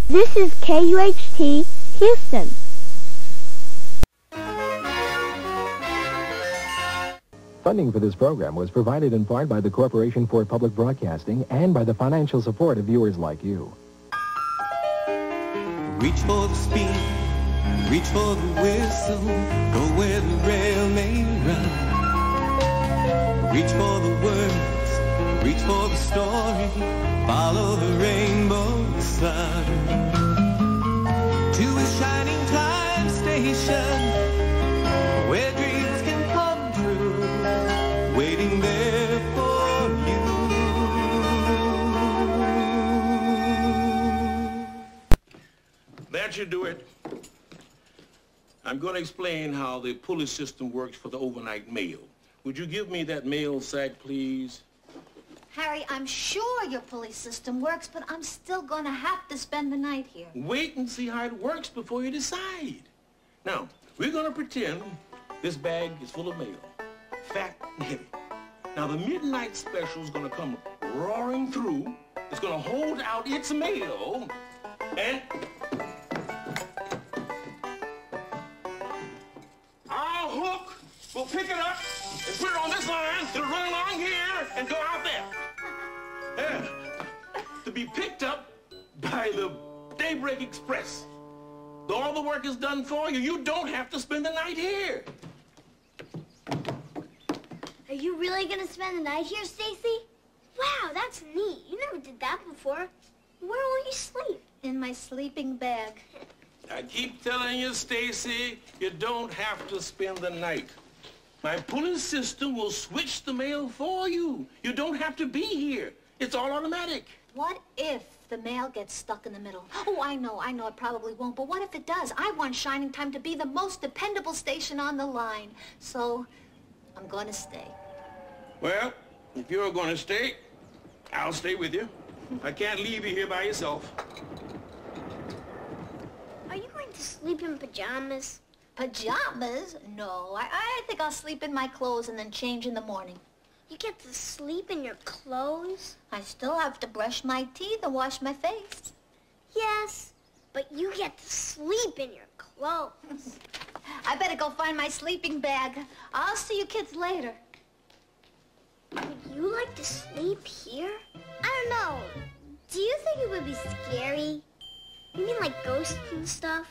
This is KUHT, Houston. Funding for this program was provided in part by the Corporation for Public Broadcasting and by the financial support of viewers like you. Reach for the speed, reach for the whistle, go where the rail may run. Reach for the words, reach for the story, follow the rainbow sun. To a shining time station, where dreams can come true, waiting there for you. That should do it. I'm going to explain how the pulley system works for the overnight mail. Would you give me that mail sack, please? Harry, I'm sure your pulley system works, but I'm still going to have to spend the night here. Wait and see how it works before you decide. Now, we're going to pretend this bag is full of mail, fat and heavy. Now, the midnight special is going to come roaring through. It's going to hold out its mail, and our hook will pick it up and put it on this line. It'll run along here and go out there. To be picked up by the Daybreak Express. All the work is done for you. You don't have to spend the night here. Are you really going to spend the night here, Stacy? Wow, that's neat. You never did that before. Where will you sleep? In my sleeping bag. I keep telling you, Stacy, you don't have to spend the night. My pulley system will switch the mail for you. You don't have to be here. It's all automatic. What if the mail gets stuck in the middle? Oh, I know it probably won't, but what if it does? I want Shining Time to be the most dependable station on the line. So, I'm going to stay. Well, if you're going to stay, I'll stay with you. I can't leave you here by yourself. Are you going to sleep in pajamas? Pajamas? No, I think I'll sleep in my clothes and then change in the morning. You get to sleep in your clothes? I still have to brush my teeth and wash my face. Yes, but you get to sleep in your clothes. I better go find my sleeping bag. I'll see you kids later. Would you like to sleep here? I don't know. Do you think it would be scary? You mean like ghosts and stuff?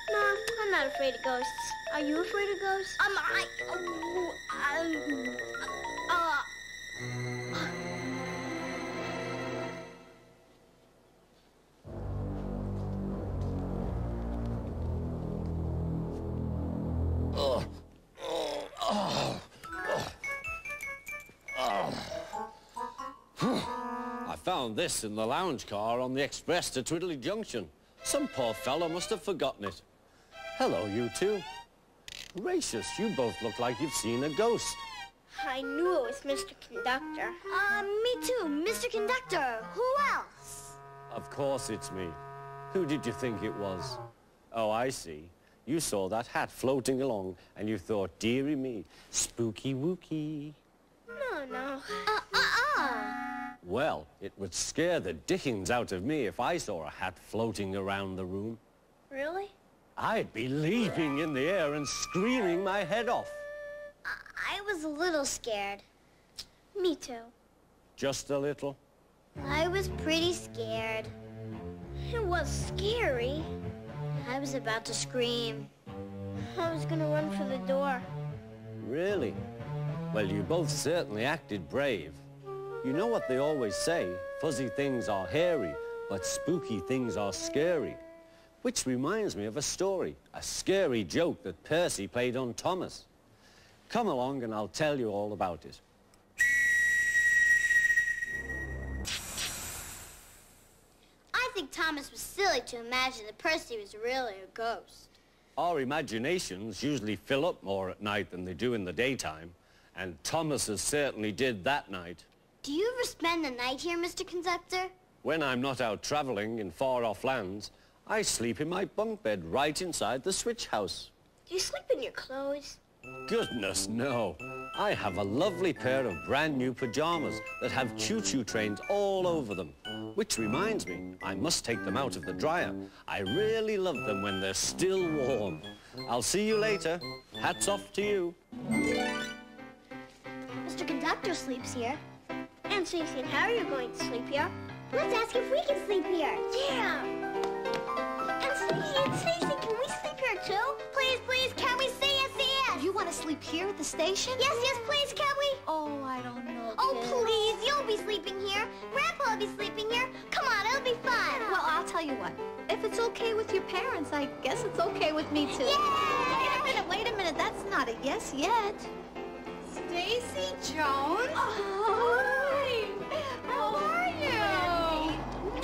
No, I'm not afraid of ghosts. Are you afraid of ghosts? I found this in the lounge car on the express to Twiddley Junction. Some poor fellow must have forgotten it. Hello, you two. Gracious, you both look like you've seen a ghost. I knew it was Mr. Conductor. Me too, Mr. Conductor. Who else? Of course it's me. Who did you think it was? Oh, I see. You saw that hat floating along and you thought, dearie me, spooky wooky. No. Well, it would scare the dickens out of me if I saw a hat floating around the room. Really? I'd be leaping in the air and screaming my head off. I was a little scared. Me too. Just a little? I was pretty scared. It was scary. I was about to scream. I was gonna run for the door. Really? Well, you both certainly acted brave. You know what they always say, fuzzy things are hairy, but spooky things are scary. Which reminds me of a story, a scary joke that Percy played on Thomas. Come along and I'll tell you all about it. I think Thomas was silly to imagine that Percy was really a ghost. Our imaginations usually fill up more at night than they do in the daytime, and Thomas's certainly did that night. Do you ever spend the night here, Mr. Conductor? When I'm not out traveling in far-off lands, I sleep in my bunk bed right inside the switch house. Do you sleep in your clothes? Goodness, no. I have a lovely pair of brand new pajamas that have choo-choo trains all over them. Which reminds me, I must take them out of the dryer. I really love them when they're still warm. I'll see you later. Hats off to you. Mr. Conductor sleeps here. And Stacey and Harry are going to sleep here. Let's ask if we can sleep here. Yeah. And Stacey, can we sleep here too? Please, please, can we say yes, yes? You want to sleep here at the station? Yes, yes, please, can we? Oh, I don't know. Oh, kid. please, you'll be sleeping here. Grandpa will be sleeping here. Come on, it'll be fun. Well, I'll tell you what. If it's okay with your parents, I guess it's okay with me, too. Yay! Wait a minute. That's not a yes yet. Stacy Jones? Hi. How are you?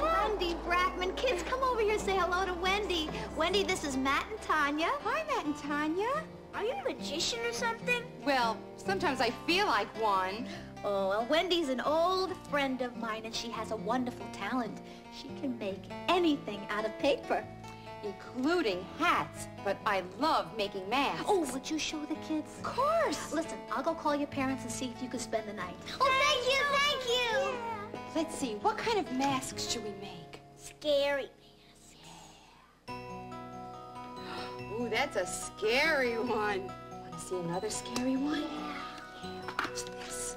Wendy Brackman. Kids, come over here and say hello to Wendy. Wendy, this is Matt and Tanya. Hi, Matt and Tanya. Are you a magician or something? Well, sometimes I feel like one. Oh, well, Wendy's an old friend of mine, and she has a wonderful talent. She can make anything out of paper. Including hats, but I love making masks. Oh, would you show the kids? Of course. Listen, I'll go call your parents and see if you can spend the night. Oh, thank you, thank you. Yeah. Let's see, what kind of masks should we make? Scary masks. Ooh, that's a scary one. Want to see another scary one? Yeah, watch this.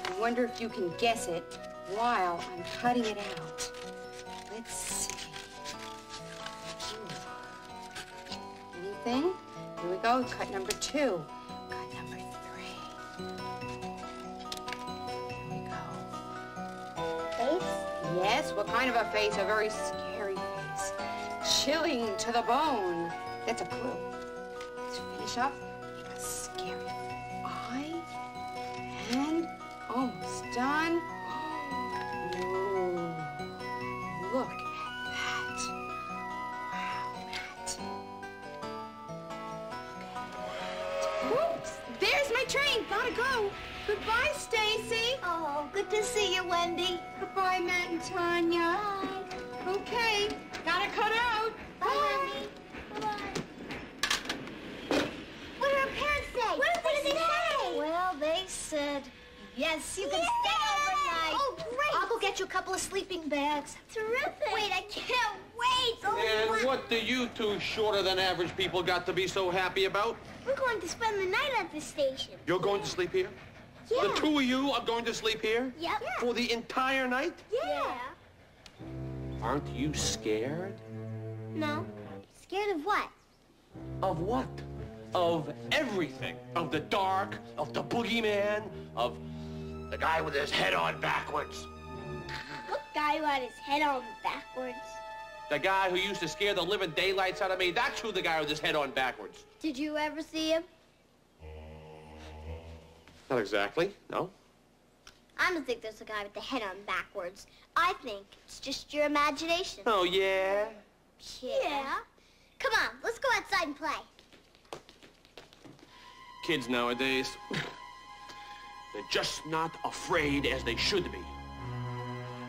I wonder if you can guess it while I'm cutting it out. Let's see. Anything? Here we go, cut number 2. Cut number 3. Here we go. Face? Yes, what kind of a face? A very scary face. Chilling to the bone. That's a clue. Let's finish up. Make a scary eye. And almost done. Ooh. Look at that. Wow, Matt. Oops, there's my train. Gotta go. Goodbye, Stacy. Oh, good to see you, Wendy. Goodbye, Matt and Tanya. Bye. Okay, gotta cut out. Bye, Wendy. Bye. What did our parents say? What did they say? Well, they said, yes, you can stay overnight. Oh, great. I'll go get you a couple of sleeping bags. Terrific. Wait, I can't wait. Oh, And what do you two shorter than average people got to be so happy about? We're going to spend the night at the station. You're going to sleep here? Yeah. The two of you are going to sleep here? Yep. Yeah. For the entire night? Yeah. Aren't you scared? No. Scared of what? Of what? Of everything. Of the dark, of the boogeyman, of the guy with his head on backwards. What guy who had his head on backwards? The guy who used to scare the living daylights out of me. That's who the guy with his head on backwards. Did you ever see him? Not exactly, no. I don't think there's a guy with the head on backwards. I think it's just your imagination. Oh, yeah? Yeah. Come on, let's go outside and play. Kids nowadays, they're just not afraid as they should be.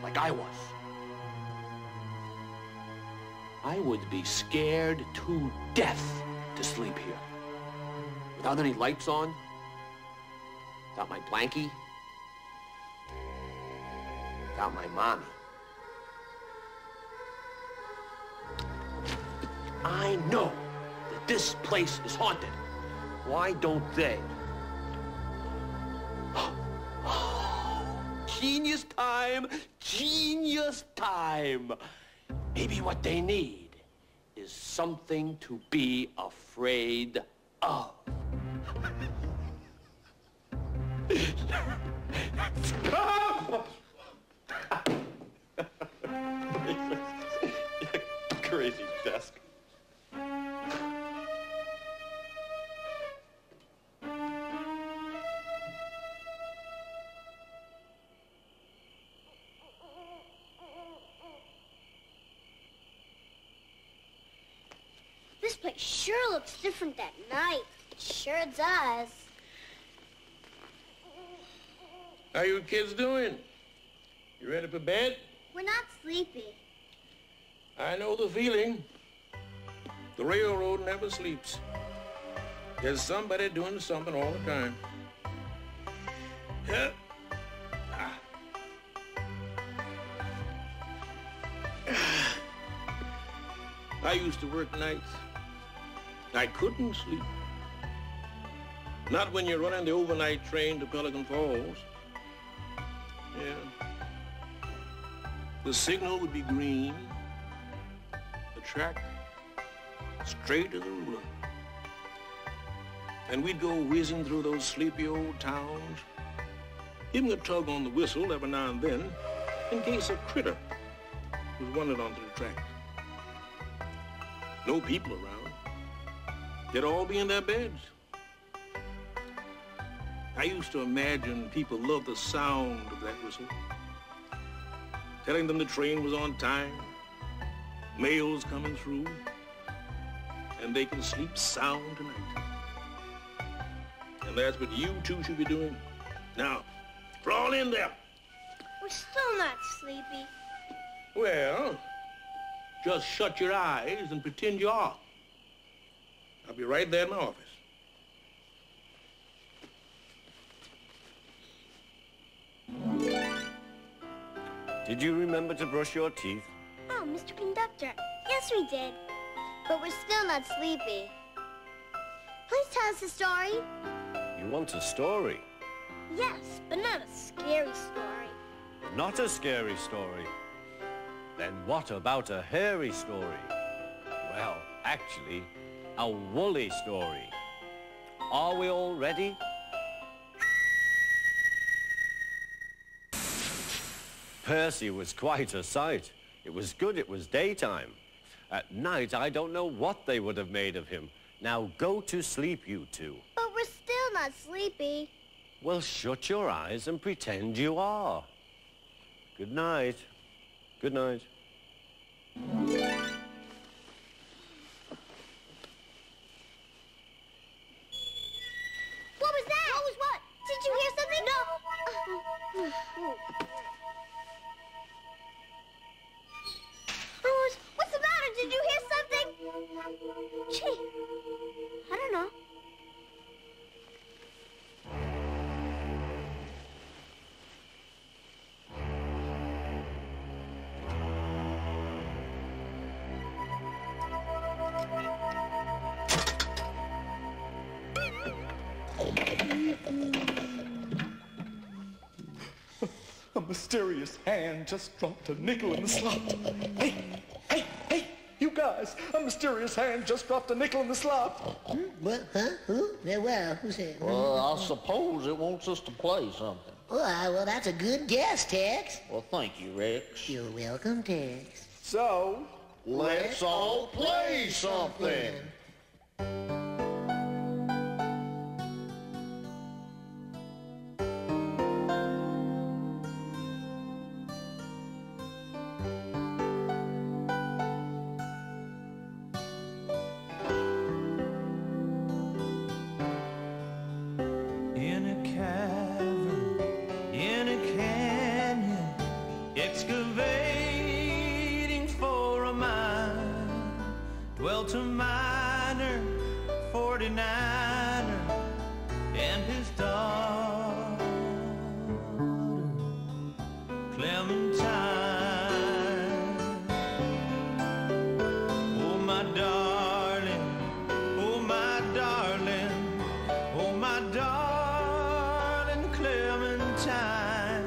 Like I was. I would be scared to death to sleep here. Without any lights on, without my blankie, without my mommy. I know that this place is haunted. Why don't they? Genius time! Genius time! Maybe what they need is something to be afraid of. Crazy desk. This place sure looks different at night. It sure does. How you kids doing? You ready for bed? We're not sleepy. I know the feeling. The railroad never sleeps. There's somebody doing something all the time. Yeah. I used to work nights. I couldn't sleep. Not when you're running the overnight train to Pelican Falls. Yeah. The signal would be green. The track straight to the ruler. And we'd go whizzing through those sleepy old towns, giving a tug on the whistle every now and then in case a critter was running onto the track. No people around. They'd all be in their beds. I used to imagine people loved the sound of that whistle, telling them the train was on time, mail's coming through, and they can sleep sound tonight. And that's what you two should be doing. Now, crawl in there. We're still not sleepy. Well, just shut your eyes and pretend you are. I'll be right there in my office. Did you remember to brush your teeth? Oh, Mr. Conductor, yes we did. But we're still not sleepy. Please tell us a story. You want a story? Yes, but not a scary story. Not a scary story. Then what about a hairy story? Well, actually, a woolly story. Are we all ready? Percy was quite a sight. It was good it was daytime. At night, I don't know what they would have made of him. Now go to sleep, you two. But we're still not sleepy. Well, shut your eyes and pretend you are. Good night. Good night. What was that? What was what? Did you hear something? No. What's the matter? Did you hear something? Gee, I don't know. A mysterious hand just dropped a nickel in the slot. Hey, you guys! A mysterious hand just dropped a nickel in the slot. What? Huh? Who? Yeah, well, who's that? Well, I suppose it wants us to play something. Well, that's a good guess, Tex. Well, thank you, Rex. You're welcome, Tex. So, let's all play something. Excavating for a mine, dwelt a miner, 49er, and his daughter, Clementine. Oh, my darling, oh, my darling, oh, my darling Clementine,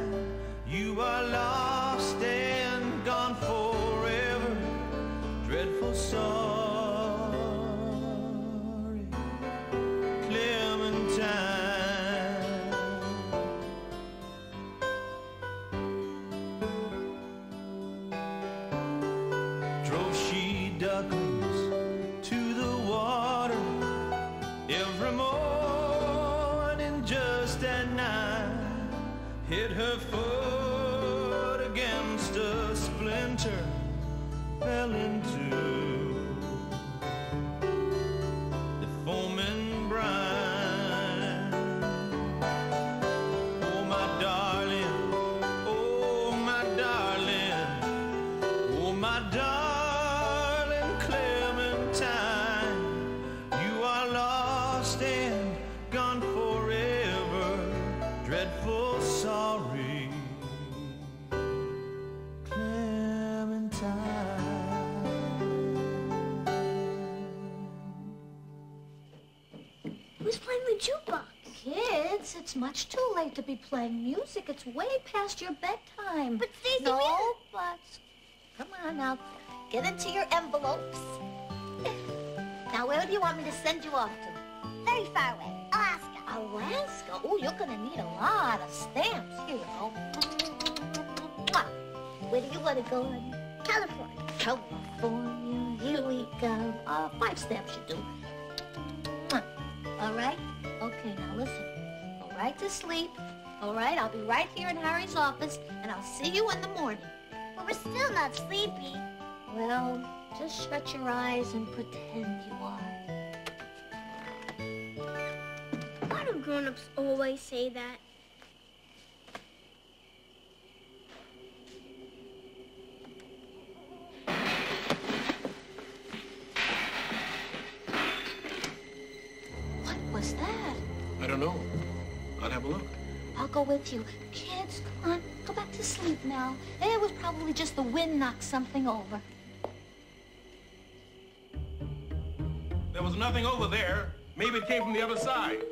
you are lost and gone forever, dreadful sorry, Clementine. Drove she ducklings to the water every morning just at 9, hit her foot against a splinter, fell into the foaming brine. Oh, my darling, oh, my darling, oh, my darling Clementine, you are lost Who's playing the jukebox? Kids, it's much too late to be playing music. It's way past your bedtime. But Stacy, no buts. Come on now. Get into your envelopes. Now, where do you want me to send you off to? Very far away. Alaska. Alaska? Oh, you're going to need a lot of stamps. Here you go. Where do you want to go, honey? California. California. Here we go. 5 stamps should do. All right? Okay, now listen. Go right to sleep. All right? I'll be right here in Harry's office, and I'll see you in the morning. But we're still not sleepy. Well, just shut your eyes and pretend you are. Why do grown-ups always say that? What was that? I don't know. I'll have a look. I'll go with you. Kids, come on. Go back to sleep now. It was probably just the wind knocked something over. There was nothing over there. Maybe it came from the other side.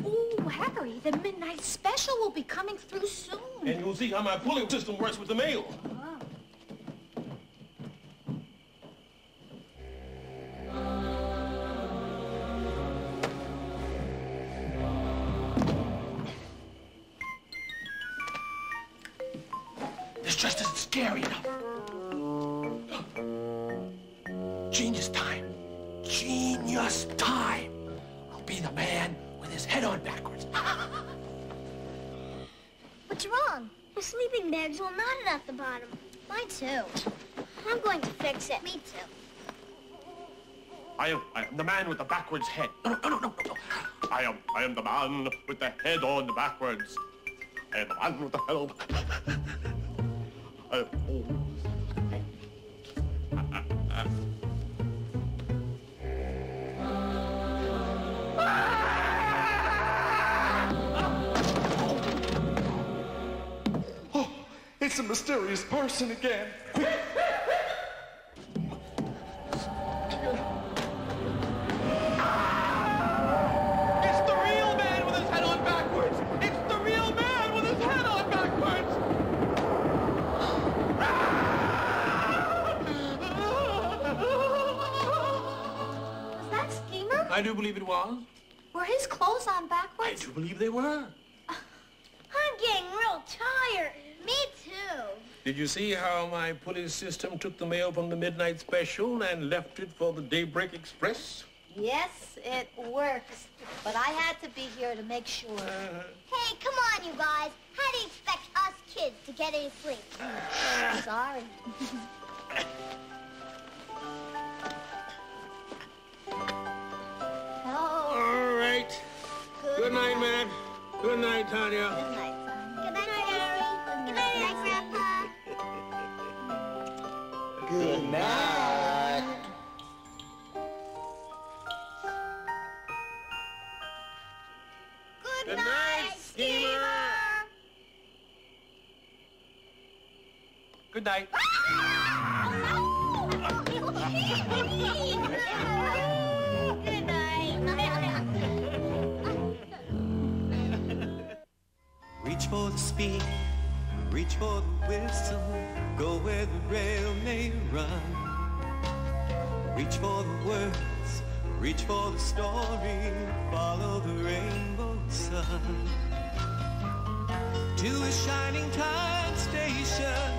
Oh, Harry, the midnight special will be coming through soon. And you'll see how my pulley system works with the mail. This just isn't scary enough. Genius time. Genius time. I'll be the man with his head on backwards. What's wrong? My sleeping bag's all knotted at the bottom. Mine too. I'm going to fix it. Me too. I am the man with the backwards head. No. I am the man with the head on the backwards. I am the man with the head on. Oh, it's a mysterious person again. Quick. It's the real man with his head on backwards. It's the real man with his head on backwards. Was that Schemer? I do believe it was. Were his clothes on I backwards? do believe they were. I'm getting real tired. Me too. Did you see how my pulley system took the mail from the midnight special and left it for the Daybreak Express? Yes, it works. But I had to be here to make sure. Hey, come on, you guys. How do you expect us kids to get any sleep? Sorry. All right. Good night, Matt. Good night, Tanya. Good night, Tanya. Good night, Harry. Good night, Grandpa. Good night. Good, Good night, Schemer. Good night. Good night. Reach for the speed, reach for the whistle, go where the rail may run. Reach for the words, reach for the story, follow the rainbow sun. To a shining time station,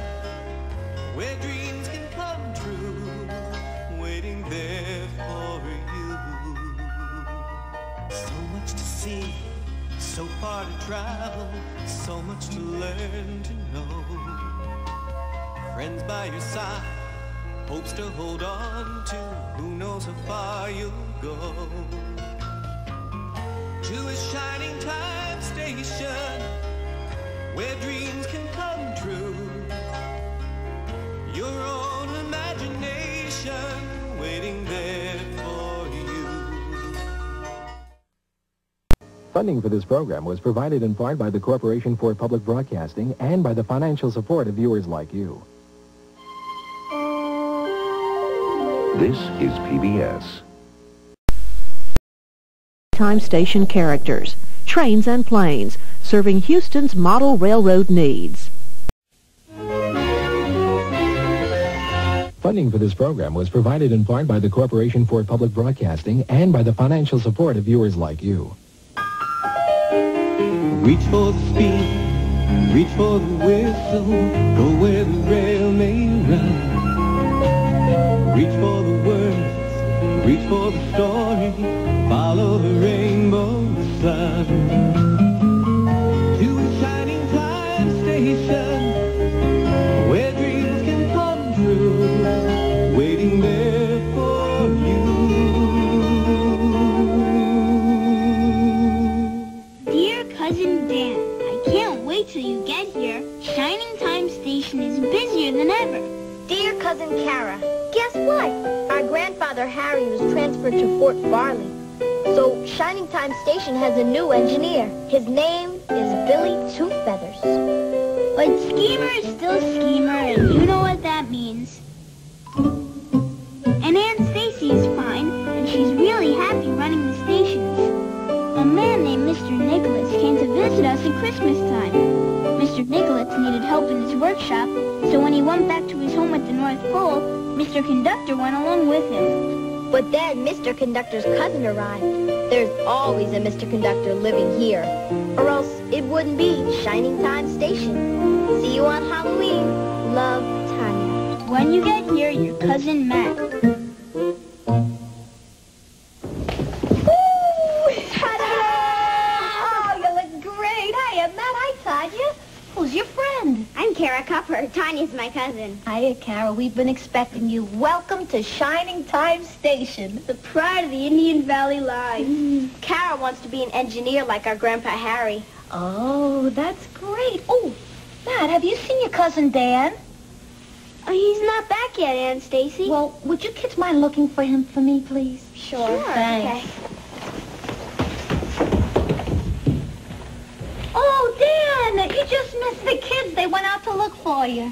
where dreams can come true, waiting there for you. So much to see, so far to travel, so much to learn to know. Friends by your side, hopes to hold on to, who knows how far you'll go. To a shining time station, where dreams can come true. Your own imagination waiting there for you. Funding for this program was provided in part by the Corporation for Public Broadcasting and by the financial support of viewers like you. This is PBS. Time Station characters. Trains and planes, serving Houston's model railroad needs. Funding for this program was provided in part by the Corporation for Public Broadcasting and by the financial support of viewers like you. Reach for the speed, reach for the whistle, go where the rail may run. Reach for the words, reach for the story, follow the rainbow sun. To a shining time station, where dreams can come true, waiting there for you. Dear Cousin Dan, I can't wait till you get here. Shining Time Station is busier than ever. Dear Cousin Kara, guess what? Our grandfather Harry was transferred to Fort Farley. So Shining Time Station has a new engineer. His name is Billy Twofeathers. But Schemer is still Schemer, and you know what that means. And Aunt Stacy is fine, and she's really happy running the stations. A man named Mr. Nicholas came to visit us at Christmas time. Mr. Nicholas needed help in his workshop, so when he went back to his home at the North Pole, Mr. Conductor went along with him. But then Mr. Conductor's cousin arrived. There's always a Mr. Conductor living here, or else it wouldn't be Shining Time Station. See you on Halloween. Love, Tanya. When you get here, your cousin Matt. Oh, you look great. Hiya, Matt. Hi, Tanya. Who's your friend? I'm Kara Cupper. Tanya's my cousin. Hiya, Kara. We've been expecting you. Welcome to Shining Time Station. The pride of the Indian Valley line. Kara wants to be an engineer like our Grandpa Harry. Oh, that's great. Oh, Matt, have you seen your cousin Dan? He's not back yet, Aunt Stacy. Well, would you kids mind looking for him for me, please? Sure. Thanks. Okay. Oh, Dan, you just missed the kids. They went out to look for you.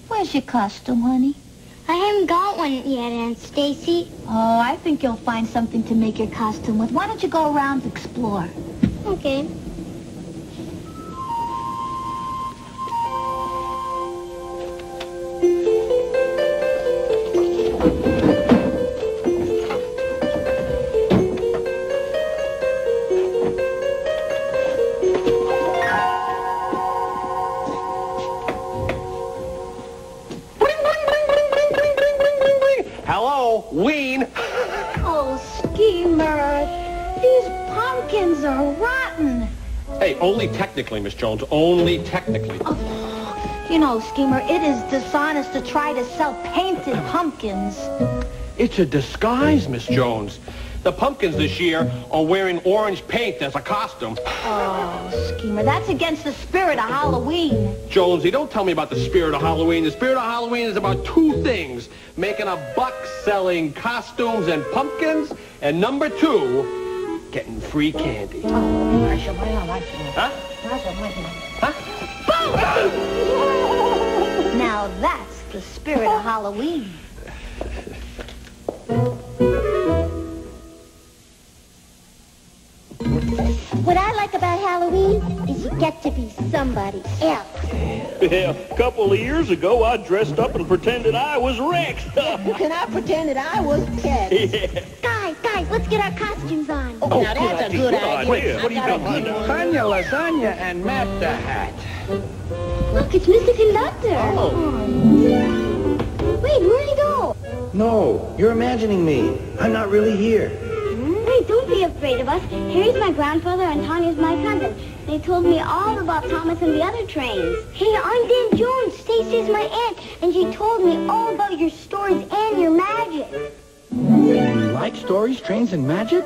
Where's your costume, honey? I haven't got one yet, Aunt Stacy. Oh, I think you'll find something to make your costume with. Why don't you go around and explore? Okay. Ween! Oh, Schemer, these pumpkins are rotten. Hey, only technically, Miss Jones, only technically. Oh, you know, Schemer, it is dishonest to try to sell painted pumpkins. It's a disguise, Miss Jones. The pumpkins this year are wearing orange paint as a costume. Oh, Schemer, that's against the spirit of Halloween. Jonesy, don't tell me about the spirit of Halloween. The spirit of Halloween is about two things. Making a buck selling costumes and pumpkins, and number two, getting free candy. Huh? Now that's the spirit of Halloween. What I like about Halloween is you get to be somebody else. Yeah, a couple of years ago, I dressed up and pretended I was Rex. And I pretended I was Cat. Yeah. Guys, let's get our costumes on. Oh, now that's a good idea. Wait, what are you talking about? Tanya, lasagna, and Matt the Hat. Look, it's Mr. Conductor. Oh. Wait, where'd he go? No, you're imagining me. I'm not really here. Hey, don't be afraid of us. Harry's my grandfather and Tanya's my cousin. They told me all about Thomas and the other trains. Hey, I'm Dan Jones. Stacy's my aunt, and she told me all about your stories and your magic. You like stories, trains, and magic?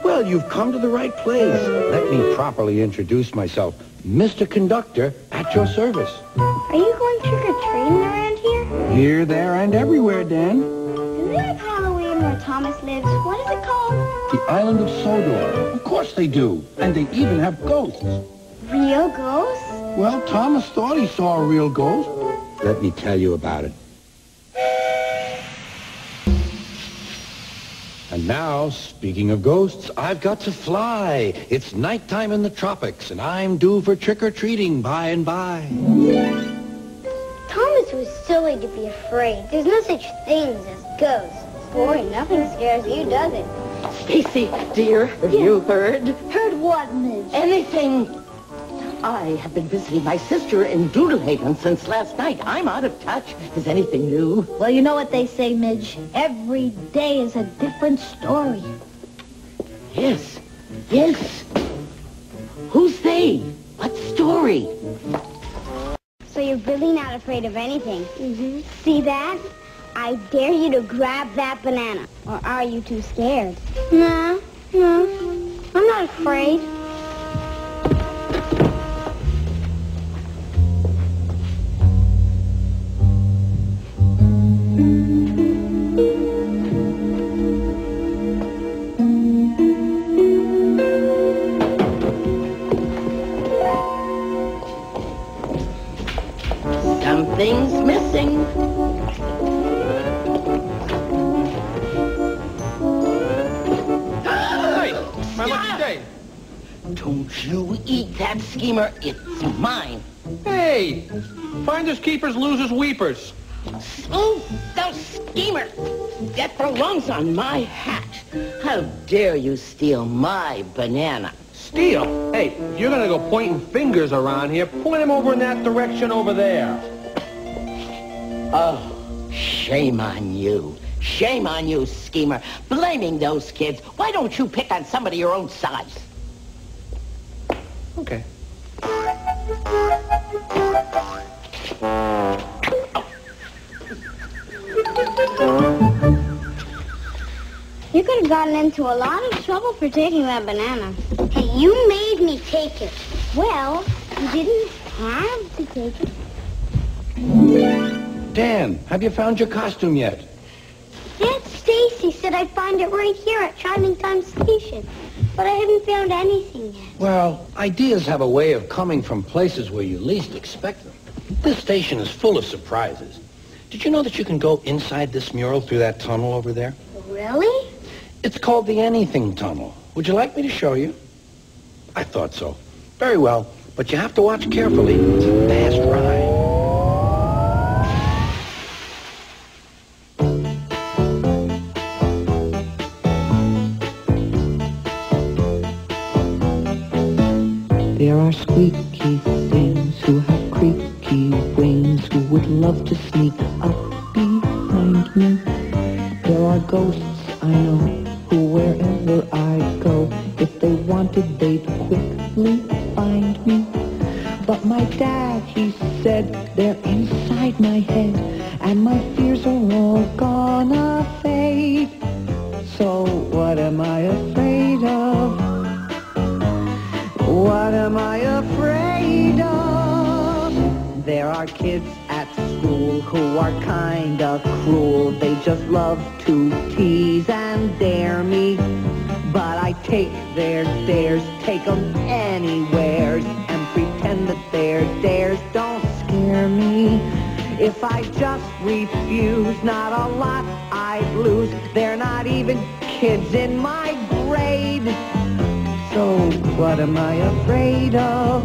Well, you've come to the right place. Let me properly introduce myself. Mr. Conductor, at your service. Are you going trick-or-treating around here? Here, there, and everywhere, Dan. Do they have Halloween where Thomas lives? What is it called? The island of Sodor. Of course they do. And they even have ghosts. Real ghosts? Well, Thomas thought he saw a real ghost. Let me tell you about it. And now, speaking of ghosts, I've got to fly. It's nighttime in the tropics, and I'm due for trick-or-treating by and by. Thomas was silly to be afraid. There's no such things as ghosts. Boy, nothing scares you, does it? Stacy, dear, have you heard? Heard what, Midge? Anything? I have been visiting my sister in Doodlehaven since last night. I'm out of touch. Is anything new? Well, you know what they say, Midge. Every day is a different story. Yes. Yes. Who's they? What story? So you're really not afraid of anything? Mm-hmm. See that? I dare you to grab that banana. Or are you too scared? No. I'm not afraid. Something's missing. My lucky day. Don't you eat that schemer. It's mine. Hey, finders keepers, losers weepers. Oh, those schemer. That belongs on my hat. How dare you steal my banana? Steal? Hey, if you're gonna go pointing fingers around here, point them over in that direction over there. Oh, shame on you. Shame on you, schemer. Blaming those kids. Why don't you pick on somebody your own size? Okay. You could have gotten into a lot of trouble for taking that banana. Hey, you made me take it. Well, you didn't have to take it. Dan, have you found your costume yet? Aunt Stacy said I'd find it right here at Shining Time Station. But I haven't found anything yet. Well, ideas have a way of coming from places where you least expect them. This station is full of surprises. Did you know that you can go inside this mural through that tunnel over there? Really? It's called the Anything Tunnel. Would you like me to show you? I thought so. Very well, but you have to watch carefully. It's a fast ride. There are squeaky things who have creaky wings who would love to sneak up behind me. There are ghosts I know who wherever I go, if they wanted they'd quickly find me. But my dad, he said, they're inside my head and my fears are all gonna fade. So what am I afraid of? What am I afraid of? There are kids at school who are kinda cruel. They just love to tease and dare me. But I take their dares, take them anywheres, and pretend that their dares don't scare me. If I just refuse, not a lot I'd lose. They're not even kids in my grade. So what am I afraid of?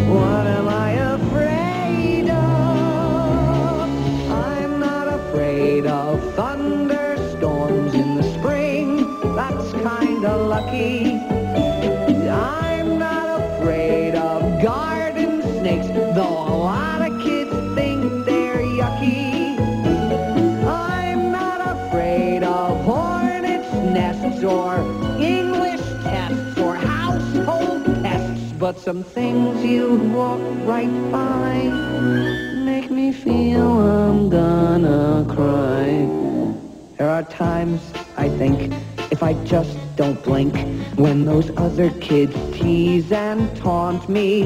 What am I afraid of? I'm not afraid of thunderstorms in the spring. That's kinda lucky. I'm not afraid of garden snakes, though a lot of kids think they're yucky. I'm not afraid of hornets' nests or English tests or household pests, but some things you walk right by make me feel I'm gonna cry. There are times, I think, if I just don't blink, when those other kids tease and taunt me.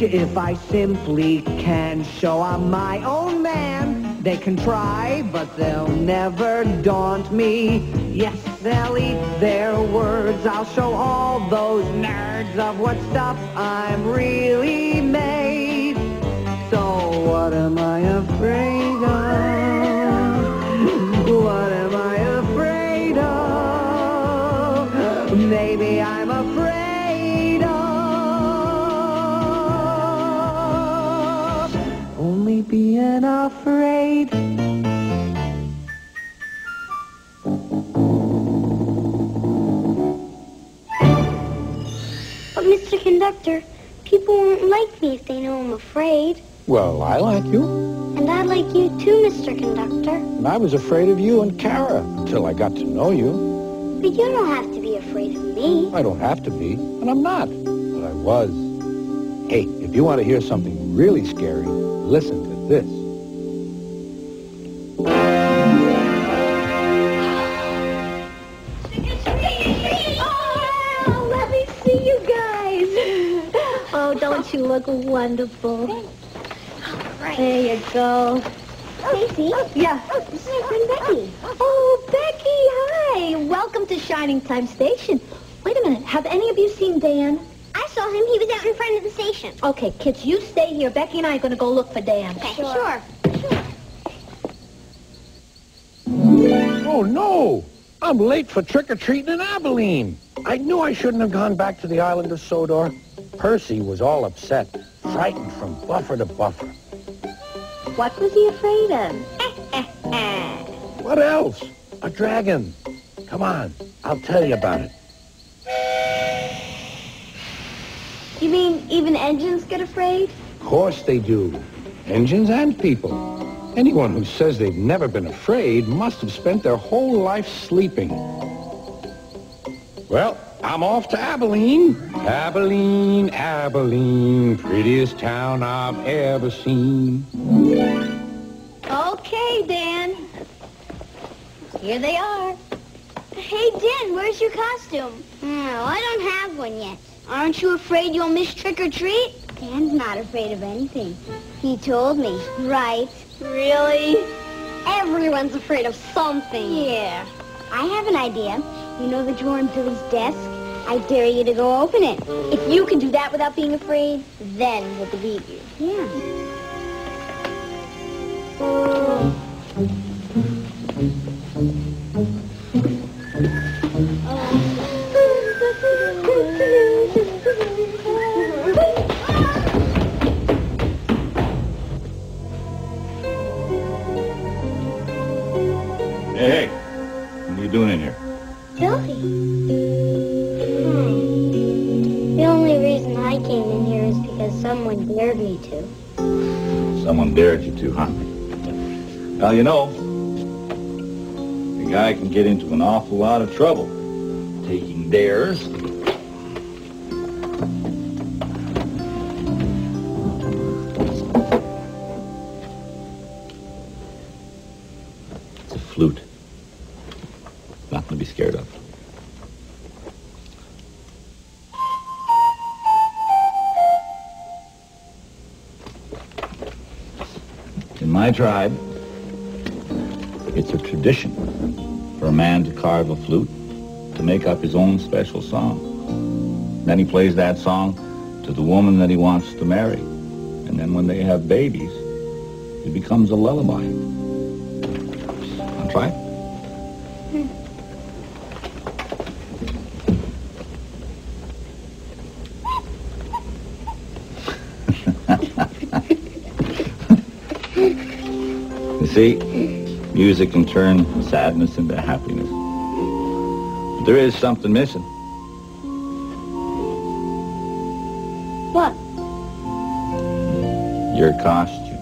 If I simply can't show I'm my own man, they can try, but they'll never daunt me. Yes, they'll eat their words. I'll show all those nerds of what stuff I'm really made. So what am I afraid of? What am I afraid of? being afraid. But Mr. Conductor, people won't like me if they know I'm afraid. Well, I like you. And I like you too, Mr. Conductor. And I was afraid of you and Kara until I got to know you. But you don't have to be afraid of me. I don't have to be, and I'm not. But I was. Hey, if you want to hear something really scary, listen to this. Oh, let me see you guys. Oh, don't you look wonderful? There you go. Casey? Yeah. This is my friend Becky. Oh, Becky, hi. Welcome to Shining Time Station. Wait a minute. Have any of you seen Dan? I saw him. He was out in front of the station. Okay, kids, you stay here. Becky and I are going to go look for Dan. Okay, sure. Oh, no! I'm late for trick-or-treating in Abilene. I knew I shouldn't have gone back to the island of Sodor. Percy was all upset, frightened from buffer to buffer. What was he afraid of? What else? A dragon. Come on, I'll tell you about it. You mean even engines get afraid? Of course they do. Engines and people. Anyone who says they've never been afraid must have spent their whole life sleeping. Well, I'm off to Abilene. Abilene, Abilene, prettiest town I've ever seen. Okay, Dan. Here they are. Hey, Dan, where's your costume? Oh, I don't have one yet. Aren't you afraid you'll miss trick-or-treat? Dan's not afraid of anything. He told me. Right. Really? Everyone's afraid of something. Yeah. I have an idea. You know the drawer in Billy's desk? I dare you to go open it. If you can do that without being afraid, then we'll believe you. Yeah. Hey, what are you doing in here? Billy. The only reason I came in here is because someone dared me to. Someone dared you to, huh? Well, you know, a guy can get into an awful lot of trouble taking dares. It's a flute. Nothing to be scared of. In my tribe, it's a tradition for a man to carve a flute to make up his own special song. Then he plays that song to the woman that he wants to marry. And then when they have babies, it becomes a lullaby. Want to try it? You see, music can turn sadness into happiness. But there is something missing. What? Your costume.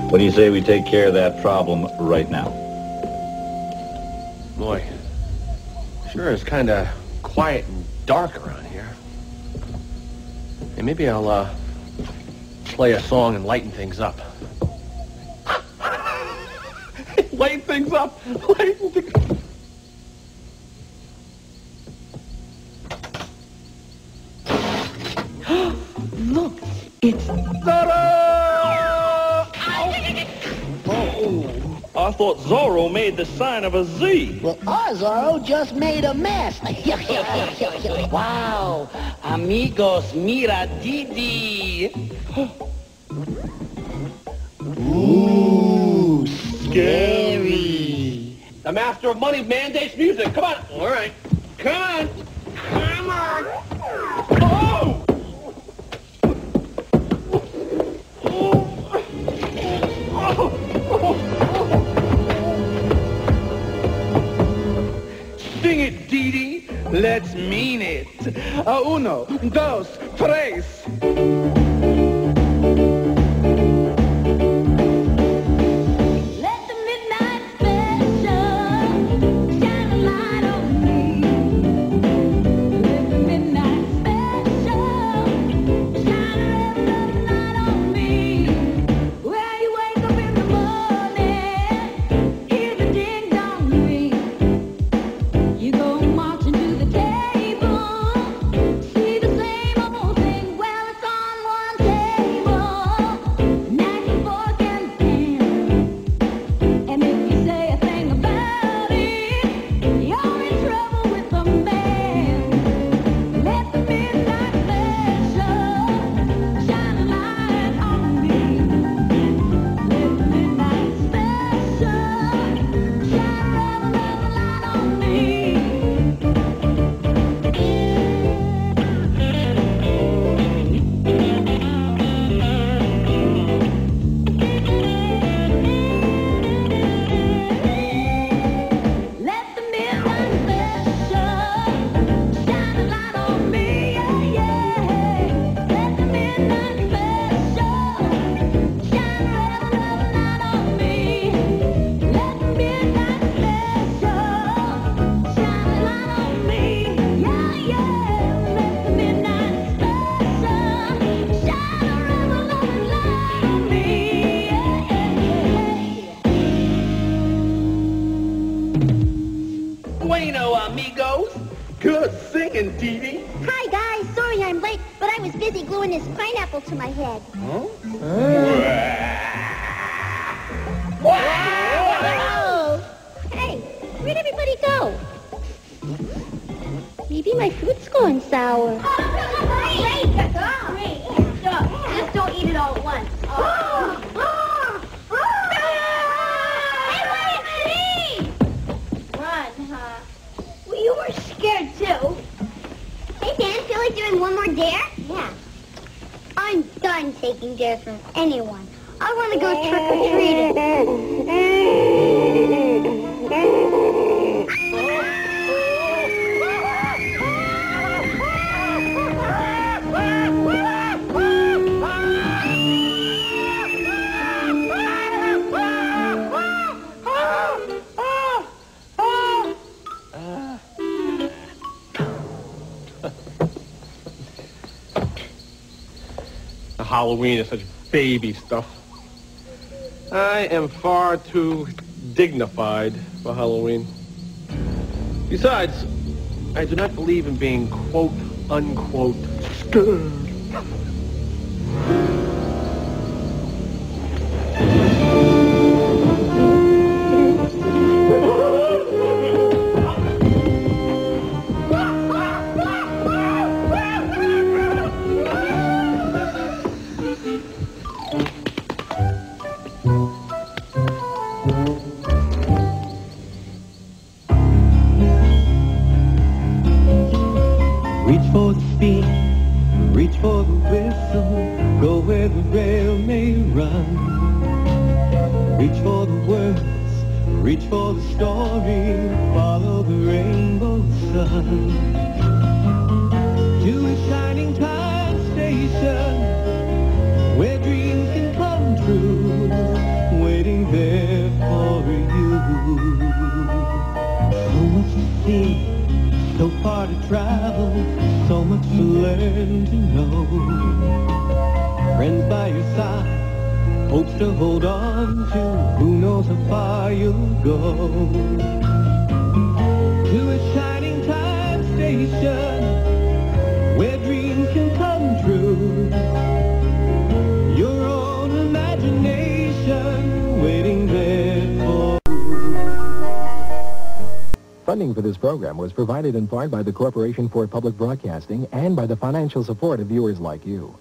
What do you say we take care of that problem right now? Boy, sure is kind of quiet and dark around here. Hey, maybe I'll play a song and lighten things up. Lighten things up. Lighten things up. Look, it's I thought Zorro made the sign of a Z. Well, our Zorro just made a mess. Wow. Amigos, mira Didi. Ooh, scary. The master of money mandates music. Come on. All right. Come on. Come on. Oh! it. Uno, dos, tres. Bueno, amigos. Good singing, Dee Dee. Hi, guys. Sorry I'm late, but I was busy gluing this pineapple to my head. Huh? Whoa! Hey, where'd everybody go? Maybe my fruit's going sour. Just don't eat it all at once. Well, you were scared, too. Hey, Dan, feel like doing one more dare? Yeah. I'm done taking dares from anyone. I want to go trick-or-treating. Halloween is such baby stuff. I am far too dignified for Halloween. Besides, I do not believe in being quote unquote scared. Reach for the speed, reach for the whistle, go where the rail may run. Reach for the words, reach for the story, follow the rainbow sun. To a shining time station, where dreams can come true, waiting there for you. So much to see, so far to travel, so much to learn to know. Friends by your side, hopes to hold on to, who knows how far you'll go. To a shining time station, where dreams can come true. Your own imagination, waiting there for. Funding for this program was provided in part by the Corporation for Public Broadcasting and by the financial support of viewers like you.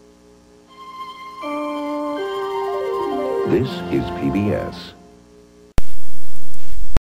This is PBS.